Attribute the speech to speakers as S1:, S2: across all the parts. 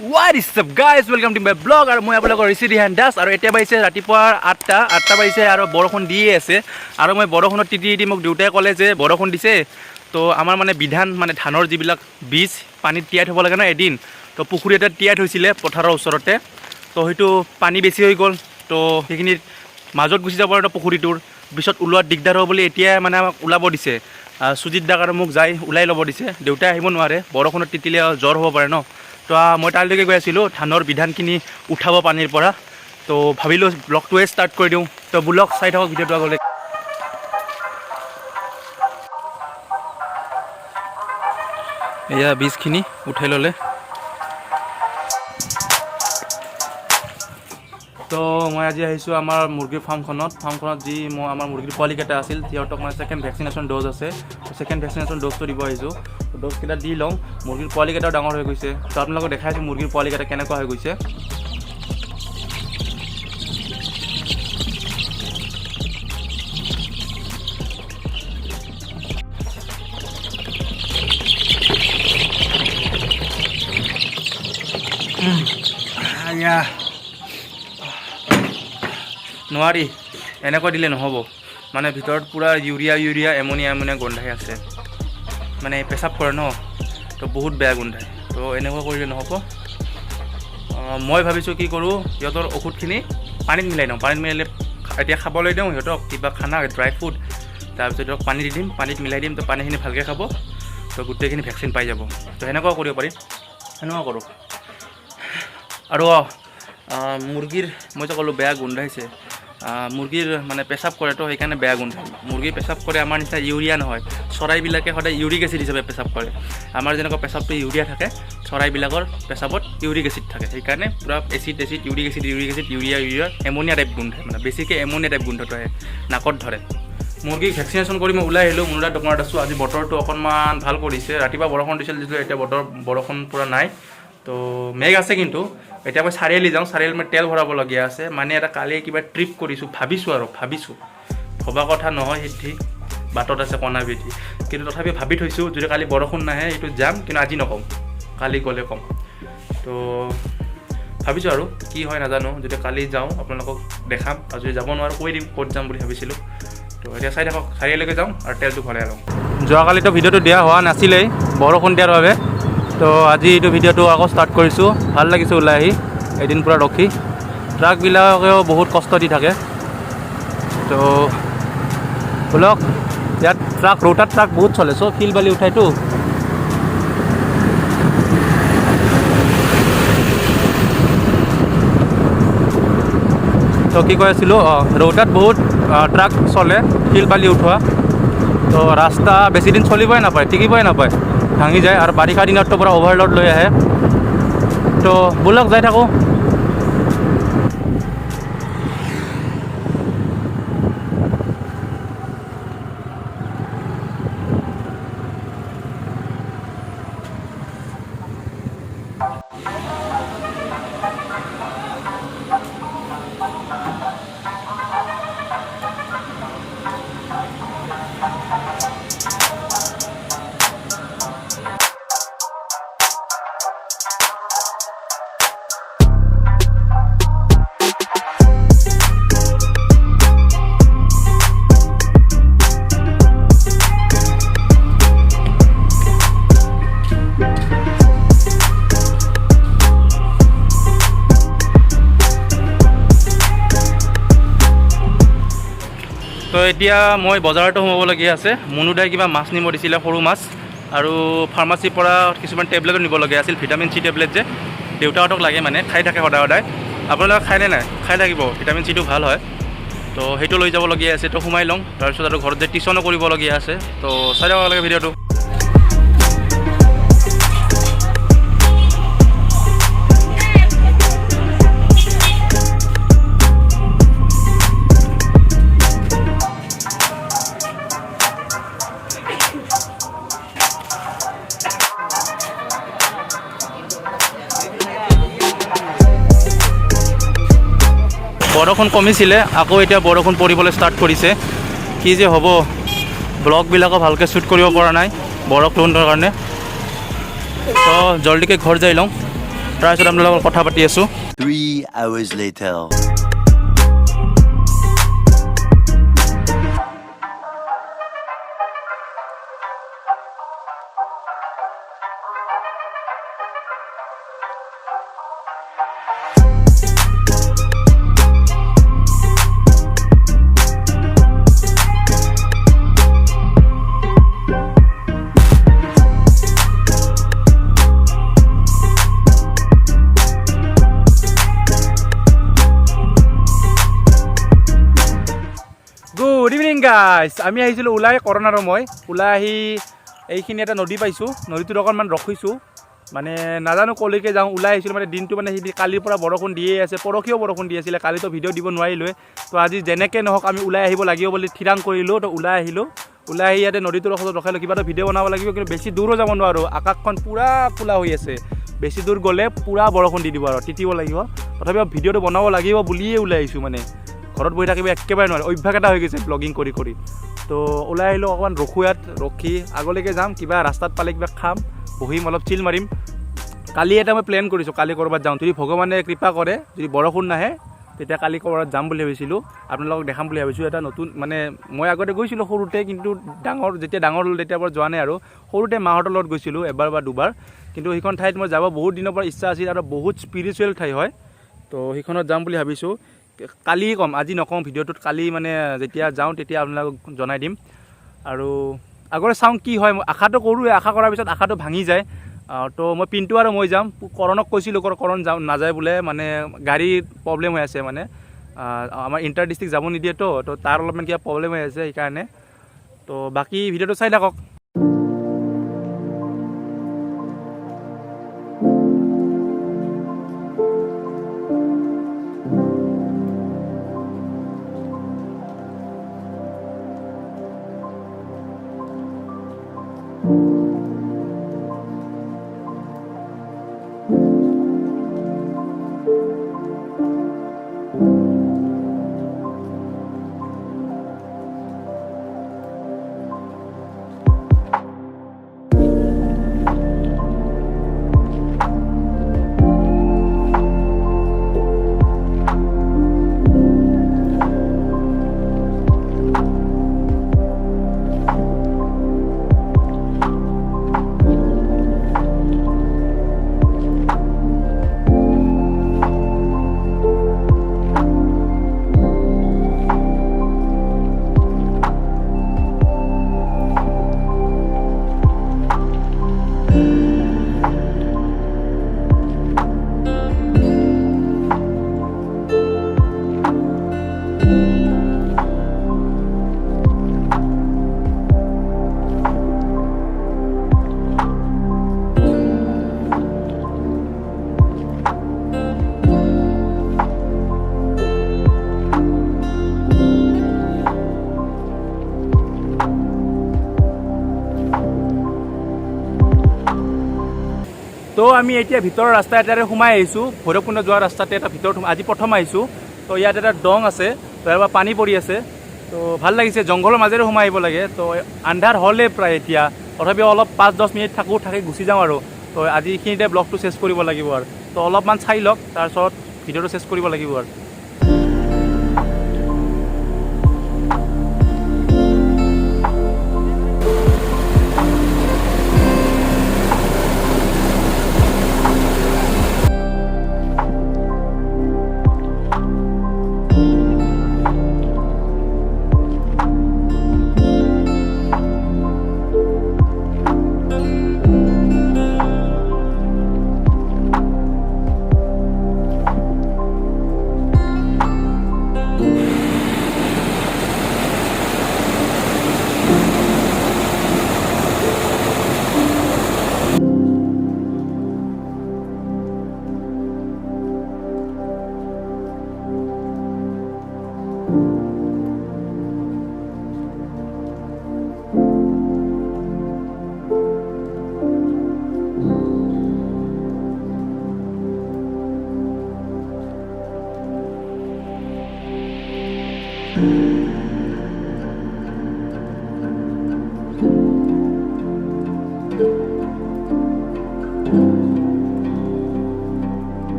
S1: What is up guys, welcome to my blog আৰু মই আপোনালোকৰ ঋষি দাস আৰু এতিয়া বাইছে ৰাতিপুৱা 8টা বাইছে আৰু বৰষুণ দিয়ে আছে আৰু মই বৰষুণত তিতি মোক দেউতাই ক'লে যে বৰষুণ দিছে তো আমাৰ মানে বিধান মানে ধানৰ যিবিলাক বীজ পানীত তিয়াই থব লাগে না এদিন তো পুখুৰী এটা তিয়াই থৈছিলে পথাৰৰ ওচৰতে তো হয়তো পানী বেছি হৈ গ'ল তো সেইখিনিত মাজত গুচি যাব আৰু পুখুৰীটোৰ পিছত ওলোৱা দিগদাৰ হ'ব বুলি এতিয়া মানে আমাক ওলাব দিছে সুজিত দাক আৰু মোক যাই ওলাই ল'ব দিছে দেউতাই আহিব নোৱাৰে বৰষুণত তিতিলে জ্বৰ হ'ব পাৰে ন তো মই তালৈকে গৈ আছিলোঁ ধানৰ বিধানখিনি উঠাব পানীৰ পৰা তো ভাবিলোঁ ব্লগটোৱে ষ্টাৰ্ট কৰি দিওঁ তো ব্লগ চাই থাকক ভিডিঅ'টো আগলৈ এয়া বীজখিনি উঠাই ল'লে তো মই আজি আহিছোঁ আমাৰ মুৰ্গীৰ ফাৰ্মখনত যি আমাৰ মুৰ্গীৰ পোৱালিকেইটা আছিল সিহঁতক মানে ছেকেণ্ড ভেকচিনেশ্যন ড'জ আছে ছেকেণ্ড ভেকচিনেশ্যন ড'জটো দিব আহিছোঁ ড'জকেইটা দি লওঁ মুৰ্গীৰ পোৱালিকেইটাও ডাঙৰ হৈ গৈছে তো আপোনালোকক দেখাইছোঁ মুৰ্গীৰ পোৱালিকেইটা কেনেকুৱা হৈ গৈছে নোৱাৰি এনেকৈ দিলে নহ'ব মানে ভিতৰত পূৰা ইউৰিয়া এমনিয়া গোন্ধাই আছে মানে পেচাব কৰে ন তো বহুত বেয়া গোন্ধায় তো এনেকুৱা কৰিলে নহ'ব মই ভাবিছোঁ কি কৰোঁ সিহঁতৰ ঔষধখিনি পানীত মিলাই দিওঁ পানীত মিলাইলে এতিয়া খাবলৈ দিওঁ সিহঁতক কিবা খানা ড্ৰাই ফ্ৰুট তাৰপিছত সিহঁতক পানী দি দিম পানীত মিলাই দিম তো পানীখিনি ভালকৈ খাব তো গোটেইখিনি ভেকচিন পাই যাব তো সেনেকুৱাও কৰিব পাৰি সেনেকুৱা কৰোঁ আৰু মুৰ্গীৰ মই যে ক'লোঁ বেয়া গোন্ধাইছে মুৰ্গীৰ মানে পেচাব কৰে তো সেইকাৰণে বেয়া গোন্ধায় মুৰ্গীৰ পেচাব কৰে আমাৰ নিচিনা ইউৰিয়া নহয় চৰাইবিলাকে সদায় ইউৰিক এচিড হিচাপে পেচাব কৰে আমাৰ যেনেকুৱা পেচাবটো ইউৰিয়া থাকে চৰাইবিলাকৰ পেচাবত ইউৰিক এচিড থাকে সেইকাৰণে পূৰা acid uric acid urea ammonia type গোন্ধায় মানে বেছিকৈ এমনিয়া টাইপ গোন্ধটো আহে নাকত ধৰে মুৰ্গীক ভেকচিনেশ্যন কৰি মই ওলাই আহিলোঁ মুনুদাৰ দোকানত আছোঁ আজি বতৰটো অকণমান ভাল কৰিছে ৰাতিপুৱা বৰষুণ দিছিল যদিও এতিয়া বৰষুণ পূৰা নাই তো মেঘ আছে কিন্তু এতিয়া মই চাৰিআলি যাওঁ চাৰিআলি মই তেল ভৰাবলগীয়া আছে মানে এটা কালি কিবা ট্ৰিপ কৰিছোঁ ভাবিছোঁ ভবা কথা নহয় সিদ্ধি বাটত আছে কণা বিধি কিন্তু তথাপি ভাবি থৈছোঁ যদি কালি বৰষুণ নাহে এইটো যাম কিন্তু আজি নকওঁ কালি গ'লে ক'ম তো ভাবিছোঁ আৰু কি হয় নাজানো যদি কালি যাওঁ আপোনালোকক দেখাম আৰু যদি যাব নোৱাৰোঁ কৈ দিম ক'ত যাম বুলি ভাবিছিলোঁ তো এতিয়া চাই থাকক চাৰিআলিলৈকে যাওঁ আৰু তেলটো ভৰাই লওঁ যোৱাকালিতো ভিডিঅ'টো দিয়া হোৱা নাছিলেই বৰষুণ দিয়াৰ বাবে তো আজি এইটো ভিডিঅ'টো আকৌ ষ্টাৰ্ট কৰিছোঁ ভাল লাগিছে ওলাই আহি এদিন পূৰা ৰখি ট্ৰাকবিলাকেও বহুত কষ্ট দি থাকে তো বলক ইয়াত ৰোটাৰ ট্ৰাক বহুত চলে চব শিল বালি উঠাইতো তো কি কৈ আছিলোঁ ৰোটাত বহুত ট্ৰাক চলে শিল বালি উঠোৱা তো ৰাস্তা বেছিদিন চলিবই নাপায় টিকিবই নাপায় ভাঙি যায় আৰু বাৰিষা দিনততো পূৰা অভাৰলোড লৈ আহে তো ব'লক যাই থাকোঁ তো এতিয়া মই বজাৰতো সোমাবলগীয়া আছে মুনুদাই কিবা মাছ নিব দিছিলে সৰু মাছ আৰু ফাৰ্মাচীৰ পৰা কিছুমান টেবলেটো নিবলগীয়া আছিল ভিটামিন চি টেবলেট যে দেউতাহঁতক লাগে মানে খাই থাকে সদায় আপোনালোকে খায়নে নাই খাই থাকিব ভিটামিন চিটো ভাল হয় তো সেইটো লৈ যাবলগীয়া আছে তো সোমাই লওঁ তাৰপিছত আৰু ঘৰত যে টিউশ্যনো কৰিবলগীয়া আছে তো চাই যাব লাগে ভিডিঅ'টো বৰষুণ কমিছিলে আকৌ এতিয়া বৰষুণ পৰিবলৈ ষ্টাৰ্ট কৰিছে কি যে হ'ব ব্লগবিলাকো ভালকৈ শ্বুট কৰিব পৰা নাই বৰষুণৰ কাৰণে তো জলদিকৈ ঘৰ যাই লওঁ তাৰপিছত আপোনাৰ লগত কথা পাতি আছোঁ।
S2: 3 hours later.
S1: Good evening guys, আমি আহিছিলোঁ ওলাই কৰোণাৰ সময় ওলাই আহি এইখিনি এটা নদী পাইছোঁ, নদীটোত অকণমান ৰখিছোঁ, মানে নাজানো ক'লৈকে যাওঁ, ওলাই আহিছিলোঁ মানে দিনটো মানে কালিৰ পৰা বৰষুণ দিয়ে আছে, পৰহিও বৰষুণ দি আছিলে, কালিতো ভিডিঅ' দিব নোৱাৰিলোৱে, তো আজি যেনেকৈ নহওক আমি ওলাই আহিব লাগিব বুলি থিৰাং কৰিলোঁ, তো ওলাই আহিলোঁ, ওলাই আহি ইয়াতে নদীটোৰ ওচৰত ৰখালোঁ, কিবা এটা ভিডিঅ' বনাব লাগিব, কিন্তু বেছি দূৰো যাব নোৱাৰোঁ, আকাশখন পূৰা ক'লা হৈ আছে, বেছি দূৰ গ'লে পূৰা বৰষুণ দি দিব আৰু তিতিব লাগিব, তথাপিও ভিডিঅ'টো বনাব লাগিব বুলিয়ে ওলাই আহিছোঁ, মানে ঘৰত বহি থাকিব একেবাৰে নোৱাৰে, অভ্যাস এটা হৈ গৈছে ব্লগিং কৰি কৰি, তো ওলাই আহিলোঁ, অকণমান ৰখোঁ ইয়াত, ৰখি আগলৈকে যাম, কিবা ৰাস্তাত পালে কিবা খাম, বহিম, অলপ চিল মাৰিম। কালি এটা মই প্লেন কৰিছোঁ, কালি ক'ৰবাত যাওঁ, যদি ভগৱানে কৃপা কৰে, যদি বৰষুণ নাহে তেতিয়া কালি ক'ৰবাত যাম বুলি ভাবিছিলোঁ, আপোনালোকক দেখাম বুলি ভাবিছোঁ, এটা নতুন মানে মই আগতে গৈছিলোঁ সৰুতে, কিন্তু যেতিয়া ডাঙৰ হ'ল তেতিয়াৰ পৰা যোৱা নাই আৰু, সৰুতে মাহঁতৰ লগত গৈছিলোঁ এবাৰ বা দুবাৰ, কিন্তু সেইখন ঠাইত মই যাব বহুত দিনৰ পৰা ইচ্ছা আছিল আৰু বহুত স্পিৰিচুৱেল ঠাই হয়, তো সেইখনত যাম বুলি ভাবিছোঁ। কালি ক'ম, আজি নকওঁ ভিডিঅ'টোত, কালি মানে যেতিয়া যাওঁ তেতিয়া আপোনালোকক জনাই দিম, আৰু আগতে চাওঁ কি হয়, মই আশাটো কৰোঁৱে, আশা কৰাৰ পিছত আশাটো ভাঙি যায়, তো মই পিণ্টু আৰু মই যাম, কৰণক কৈছিলোঁ, কৰণ নাযায় বোলে, মানে গাড়ীৰ প্ৰব্লেম হৈ আছে, মানে আমাৰ ইণ্টাৰ ডিষ্ট্ৰিক্ট যাব নিদিয়েতো, তো তাৰ অলপমান কিবা প্ৰব্লেম হৈ আছে সেইকাৰণে, তো বাকী ভিডিঅ'টো চাই থাকক। তো আমি এতিয়া ভিতৰৰ ৰাস্তা এটাৰে সোমাই আহিছোঁ, ভৈৰৱকুণ্ড যোৱা ৰাস্তাতে এটা ভিতৰত আজি প্ৰথম আহিছোঁ, তো ইয়াত এটা দং আছে, তো ইয়াৰ পৰা পানী পৰি আছে, তো ভাল লাগিছে, জংঘলৰ মাজেৰে সোমাই আহিব লাগে, তো আন্ধাৰ হ'লে প্ৰায় এতিয়া, তথাপিও অলপ 5-10 মিনিট থাকি গুচি যাওঁ আৰু, তো আজি এইখিনিতে ব্লগটো চেছ কৰিব লাগিব আৰু, তো অলপমান চাই লওক, তাৰপিছত ভিডিঅ'টো চেছ কৰিব লাগিব আৰু।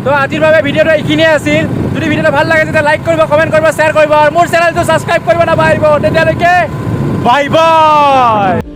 S3: তো আজিৰ বাবে ভিডিঅ'টো এইখিনিয়ে আছিল যদি ভিডিঅ'টো ভাল লাগে তেতিয়া লাইক কৰিব কমেণ্ট কৰিব শ্বেয়াৰ কৰিব আৰু মোৰ চেনেলটো ছাবস্ক্ৰাইব কৰিব নাপাহৰিব তেতিয়ালৈকে বাই বাই